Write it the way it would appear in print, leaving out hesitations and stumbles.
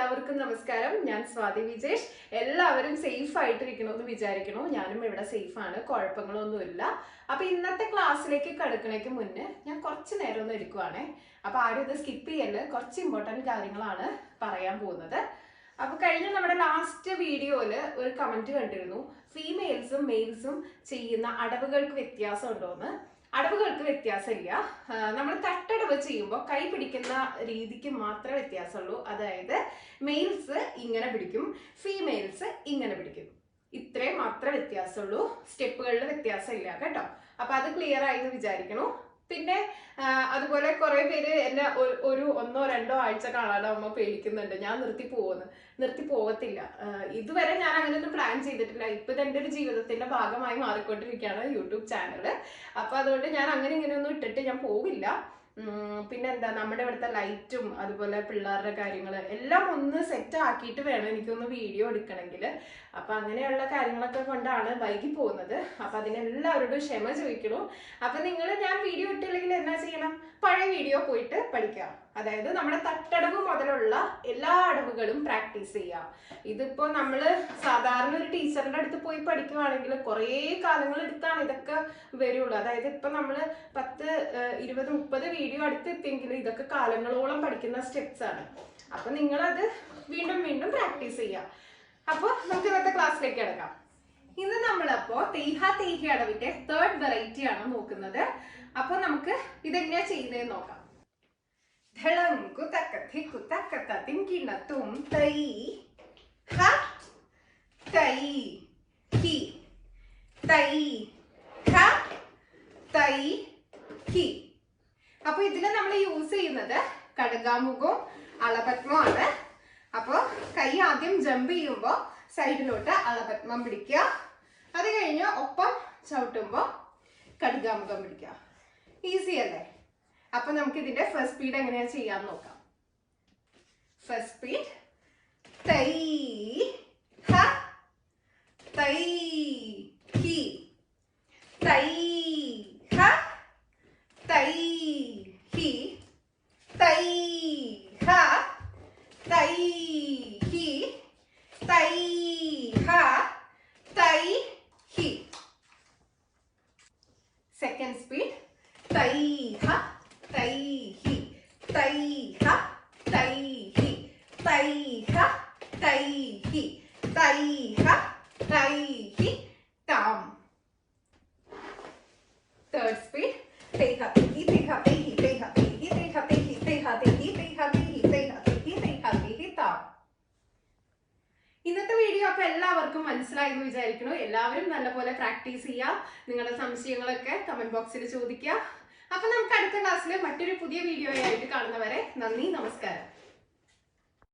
എല്ലാവർക്കും നമസ്കാരം. ഞാൻ സ്വാതി വിജേഷ്. എല്ലാവരും സേഫ് ആയിട്ടിരിക്കണമെന്ന് വിചാരിക്കണു. ഞാനും ഇവിടെ സേഫ് ആണ്, കുഴപ്പങ്ങളൊന്നുമില്ല. അപ്പൊ ഇന്നത്തെ ക്ലാസ്സിലേക്ക് കടക്കണേക്ക് മുന്നേ ഞാൻ കുറച്ച് നേരം ഒന്ന് ഇരിക്കുവാണേ. അപ്പൊ ആരും ഇത് സ്കിപ്പ് ചെയ്യല്, കുറച്ച് ഇമ്പോർട്ടൻറ്റ് കാര്യങ്ങളാണ് പറയാൻ പോകുന്നത്. അപ്പൊ കഴിഞ്ഞ നമ്മുടെ ലാസ്റ്റ് വീഡിയോയില് ഒരു കമന്റ് കണ്ടിരുന്നു, ഫീമെയിൽസും മെയിൽസും ചെയ്യുന്ന അടവുകൾക്ക് വ്യത്യാസം ഉണ്ടോന്ന്. അടവുകൾക്ക് വ്യത്യാസമില്ല. നമ്മൾ തട്ടടവ് ചെയ്യുമ്പോൾ കൈ പിടിക്കുന്ന രീതിക്ക് മാത്രമേ വ്യത്യാസമുള്ളൂ. അതായത് മെയിൽസ് ഇങ്ങനെ പിടിക്കും, ഫീമെയിൽസ് ഇങ്ങനെ പിടിക്കും. ഇത്രയും മാത്രമേ വ്യത്യാസമുള്ളൂ. സ്റ്റെപ്പുകളിൽ വ്യത്യാസമില്ല കേട്ടോ. അപ്പൊ അത് ക്ലിയർ ആയി എന്ന് വിചാരിക്കണു. പിന്നെ അതുപോലെ കുറെ പേര് എന്നെ ഒരു 1-2 ആഴ്ച കാണാതാവുമ്പോൾ പേടിക്കുന്നുണ്ട്, ഞാൻ നിർത്തി പോകത്തില്ല. ഇതുവരെ ഞാൻ അങ്ങനെയൊന്നും പ്ലാൻ ചെയ്തിട്ടില്ല. ഇപ്പൊ എൻ്റെ ഒരു ജീവിതത്തിന്റെ ഭാഗമായി മാറിക്കൊണ്ടിരിക്കുകയാണ് യൂട്യൂബ് ചാനല്. അപ്പൊ അതുകൊണ്ട് ഞാൻ അങ്ങനെ ഇങ്ങനെയൊന്നും ഇട്ടിട്ട് ഞാൻ പോവില്ല. പിന്നെന്താ, നമ്മുടെ ഇവിടുത്തെ ലൈറ്റും അതുപോലെ പിള്ളേരുടെ കാര്യങ്ങൾ എല്ലാം ഒന്ന് സെറ്റ് ആക്കിയിട്ട് വേണം എനിക്കൊന്ന് വീഡിയോ എടുക്കണമെങ്കിൽ. അപ്പൊ അങ്ങനെയുള്ള കാര്യങ്ങളൊക്കെ കൊണ്ടാണ് വൈകി പോകുന്നത്. അപ്പൊ അതിനെല്ലാവരോടും ക്ഷമ ചോദിക്കണു. അപ്പൊ നിങ്ങൾ ഞാൻ വീഡിയോ ഇട്ടില്ലെങ്കിൽ എന്നാ ചെയ്യണം? പഴയ വീഡിയോ പോയിട്ട് പഠിക്കാം. അതായത് നമ്മുടെ തട്ടടവ് മുതലുള്ള എല്ലാ അടവുകളും പ്രാക്ടീസ് ചെയ്യാം. ഇതിപ്പോ നമ്മള് സാധാരണ ഒരു ടീച്ചറിന്റെ അടുത്ത് പോയി പഠിക്കുവാണെങ്കിൽ കുറേ കാലങ്ങൾ എടുത്താണ് ഇതൊക്കെ വരുള്ളൂ. അതായത് ഇപ്പൊ നമ്മള് 10, 20, 30 വീഡിയോ അടുത്തെത്തിയെങ്കിൽ ഇതൊക്കെ കാലങ്ങളോളം പഠിക്കുന്ന സ്റ്റെപ്സ് ആണ്. അപ്പൊ നിങ്ങളത് വീണ്ടും വീണ്ടും പ്രാക്ടീസ് ചെയ്യാം. അപ്പൊ നമുക്ക് ഇന്നത്തെ ക്ലാസ്സിലേക്ക് കിടക്കാം. ഇന്ന് നമ്മളപ്പോ തെയ്ഹ അടവിന്റെ 3rd വെറൈറ്റി ആണ് നോക്കുന്നത്. അപ്പൊ നമുക്ക് ഇതെങ്ങനെയാ ചെയ്യുന്നതെന്ന് നോക്കാം. ധളം കുതക്കത്തി കുതക്കത്തത്തിൻ കിണത്തും തൈ ഹ തൈ ഹി തൈ ഹ തൈ ഹി. അപ്പൊ ഇതില് നമ്മൾ യൂസ് ചെയ്യുന്നത് കടകാമുഖവും അളപത്മവും ആണ്. അപ്പൊ കൈ ആദ്യം ജമ്പ് ചെയ്യുമ്പോ സൈഡിലോട്ട് അളപത്മം പിടിക്കുക. അത് കഴിഞ്ഞ് ഒപ്പം ചവിട്ടുമ്പോ കടകാമുഖം പിടിക്കുക. ഈസി അല്ലേ? അപ്പൊ നമുക്ക് ഇതിന്റെ ഫസ്റ്റ് സ്പീഡ് എങ്ങനെയാ ചെയ്യാൻ നോക്കാം. ഫസ്റ്റ് സ്പീഡ് തൈ ഹ തൈ ഹി തൈ ഹ തൈ ഹി തൈ ഹ തൈ ഹി തൈ ഹ തൈ ഹി. സെക്കൻഡ് സ്പീഡ് തൈ ഹ തൈ ഹി തൈ ഹ തൈ ഹി തൈ ഹ തൈ ഹി തൈ ഹ തൈ ഹി താം. തേർഡ് സ്പീഡ് തൈ ഹ തൈ ഹി തൈ ഹ തൈ ഹി തൈ ഹ തൈ ഹി തൈ ഹ തൈ ഹി തൈ ഹ തൈ ഹി തൈ ഹ തൈ ഹി തൈ ഹ തൈ ഹി തൈ ഹ തൈ ഹി താം. ഇന്നത്തെ വീഡിയോ അപ്പൊ എല്ലാവർക്കും മനസ്സിലായി എന്ന് വിചാരിക്കുന്നു. എല്ലാവരും നല്ലപോലെ പ്രാക്ടീസ് ചെയ്യുക. നിങ്ങളുടെ സംശയങ്ങളൊക്കെ കമന്റ് ബോക്സിൽ ചോദിക്കുക. അപ്പൊ നമുക്ക് അടുത്ത ക്ലാസ്സിൽ മറ്റൊരു പുതിയ വീഡിയോ ആയിട്ട് കാണുന്നവരെ നന്ദി, നമസ്കാരം.